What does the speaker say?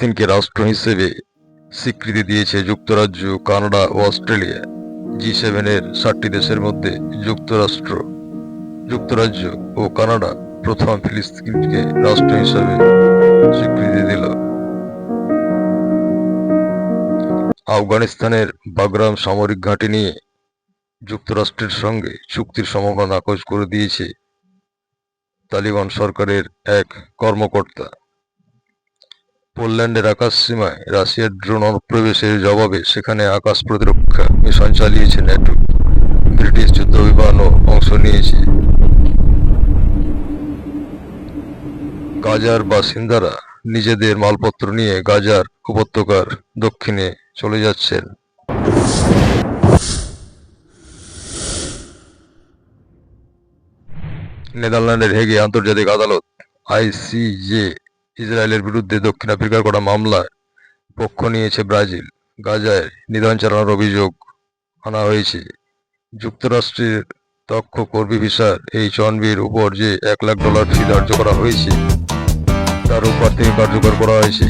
ফিলিস্তিনকে রাষ্ট্র হিসেবে স্বীকৃতি দিয়েছে যুক্তরাজ্য, কানাডা ও অস্ট্রেলিয়া। জি7 এর 7টি দেশের মধ্যে যুক্তরাজ্য ও কানাডা প্রথম ফিলিস্তিনকে রাষ্ট্র হিসেবে স্বীকৃতি দিল। আফগানিস্তানের বাগরাম সামরিক ঘাঁটি নিয়ে যুক্তরাষ্ট্রের সঙ্গে চুক্তির সম্ভাবনা নাকচ করে দিয়েছে তালিবান সরকারের এক কর্মকর্তা। পোল্যান্ডের আকাশসীমায় রাশিয়ার ড্রোন অনুপ্রবেশের জবাবে সেখানে আকাশ প্রতিরক্ষা মিশন চালিয়েছে ন্যাটো। ব্রিটিশ যুদ্ধবিমানও অংশ নিয়েছে। গাজার বাসিন্দারা নিজেদের মালপত্র নিয়ে গাজার উপত্যকার দক্ষিণে চলে যাচ্ছেন। নেদারল্যান্ডের হেগে আন্তর্জাতিক আদালত আইসিজে ইসরায়েলের বিরুদ্ধে দক্ষিণ আফ্রিকার করা মামলায় পক্ষ নিয়েছে ব্রাজিল। গাজায় নিধন চালানোর অভিযোগ আনা হয়েছে। যুক্তরাষ্ট্রের দক্ষ কর্মী ভিসার H1B'র উপর যে $1 লাখ ফি ধার্য করা হয়েছে তার ওপর থেকে কার্যকর করা হয়েছে।